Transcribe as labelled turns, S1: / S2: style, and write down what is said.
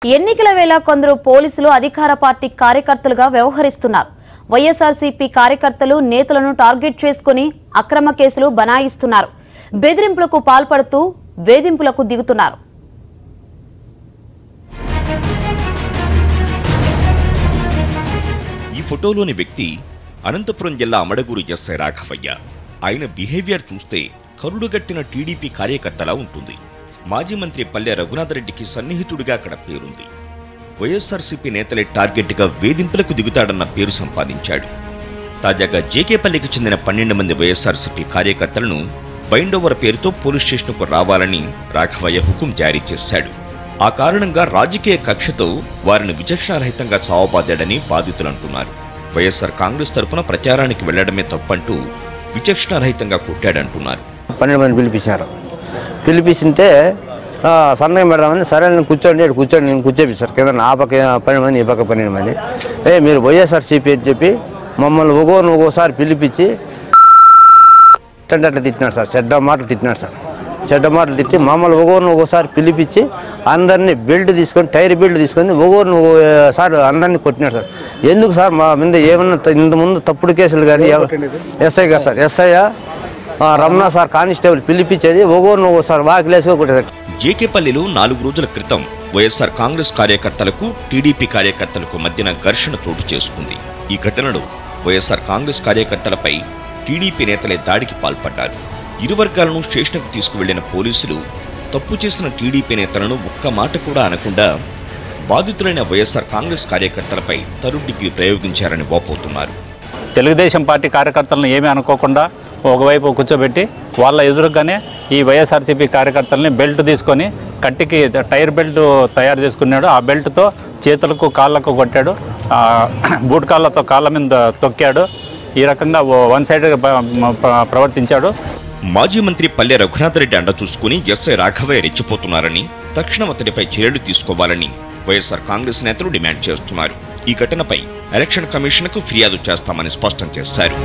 S1: ఎన్నికల వేళ కొందరు పోలీసులు అధికార పార్టీ కార్యకర్తలుగా వ్యవహరిస్తున్నారు. వైఎస్ఆర్సీపీ కార్యకర్తలు నేతలను టార్గెట్ చేసుకుని అక్రమ కేసులు బనాయిస్తున్నారు. బెదిరింపులకు పాల్పడుతూ వేధింపులకు దిగుతున్నారు.
S2: ఈ ఫోటోలోని వ్యక్తి అనంతపురం జిల్లా అమడగూరు ఎస్ఐ రాఘవయ్య. ఆయన బిహేవియర్ చూస్తే కరుడుగట్టిన టీడీపీ కార్యకర్తలా ఉంటుంది. మాజీ మంత్రి పల్లె రఘునాథరెడ్డికి సన్నిహితుడిగా అక్కడ పేరుంది. వైఎస్ఆర్సీపీ నేతలే టార్గెట్గా వేధింపులకు దిగుతాడన్న పేరు సంపాదించాడు. తాజాగా జేకేపల్లికి చెందిన 12 మంది వైఎస్ఆర్సీపీ కార్యకర్తలను బైండోవర్ పేరుతో పోలీస్ స్టేషన్కు రావాలని రాఘవయ్య హుకుం జారీ చేశాడు. ఆ కారణంగా రాజకీయ కక్షతో వారిని విచక్షణారహితంగా చావబాదాడని బాధితులు అంటున్నారు. వైఎస్ఆర్ కాంగ్రెస్ తరఫున ప్రచారానికి వెళ్లడమే తప్పంటూ విచక్షణారహితంగా కొట్టాడంటున్నారు.
S3: 12 మంది పిలిపిస్తుంటే సందేహం పెడదామని సరే నేను కూర్చోండి నేను కూర్చోపిస్తారు కింద ఆ పక్క 12 మంది ఈ పక్క 12 మంది మీరు వైఎస్ఆర్సీపీ అని చెప్పి మమ్మల్ని ఒక్కోసారి పిలిపించి అట్లా తిట్టినాడు సార్. చెడ్డ మాటలు తిట్టి మమ్మల్ని ఒక్కోసారి పిలిపించి అందరినీ బెల్ట్ తీసుకొని టైర్ బెల్ట్ తీసుకొని సార్ అందరినీ కొట్టినాడు సార్. ఎందుకు సార్ మా మీద ఏమన్నా ఇంతకుముందు తప్పుడు కేసులు కానీ ఎస్ఐ గారు sir SI Ramana sir constable పిలిపించేది ఒక్కోసారి వాకిలేసుగా కొట్టేది.
S2: జేకేపల్లిలో 4 రోజుల క్రితం వైఎస్ఆర్ కాంగ్రెస్ కార్యకర్తలకు టీడీపీ కార్యకర్తలకు మధ్యన ఘర్షణ చోటు చేసుకుంది. ఈ ఘటనలో వైఎస్ఆర్ కాంగ్రెస్ కార్యకర్తలపై టీడీపీ నేతలే దాడికి పాల్పడ్డారు. ఇరు వర్గాలను స్టేషన్కు తీసుకువెళ్లిన పోలీసులు తప్పు చేసిన టీడీపీ నేతలను ఒక్క మాట కూడా అనకుండా బాధితులైన వైఎస్ఆర్ కాంగ్రెస్ కార్యకర్తలపై తరుడిగ్రీ ప్రయోగించారని వాపోతున్నారు.
S4: తెలుగుదేశం పార్టీ కార్యకర్తలను ఏమీ అనుకోకుండా ఒకవైపు కూర్చోబెట్టి వాళ్ళ ఎదురుగానే ఈ వైఎస్ఆర్సీపీ కార్యకర్తలని బెల్ట్ తీసుకొని కట్టికి టైర్ బెల్ట్ తయారు చేసుకున్నాడు. ఆ బెల్ట్తో చేతులకు కాళ్ళకు కొట్టాడు, బూట్ కాళ్ళతో కాళ్ళ మీద తొక్కాడు. ఈ రకంగా వన్ సైడ్గా ప్రవర్తించాడు.
S2: మాజీ మంత్రి పల్లె రఘునాథరెడ్డి అండ చూసుకుని ఎస్ఐ రాఘవయ్య రెచ్చిపోతున్నారని, తక్షణం అతడిపై చర్యలు తీసుకోవాలని వైఎస్ఆర్ కాంగ్రెస్ నేతలు డిమాండ్ చేస్తున్నారు. ఈ ఘటనపై ఎలక్షన్ కమిషన్కు ఫిర్యాదు చేస్తామని స్పష్టం చేశారు.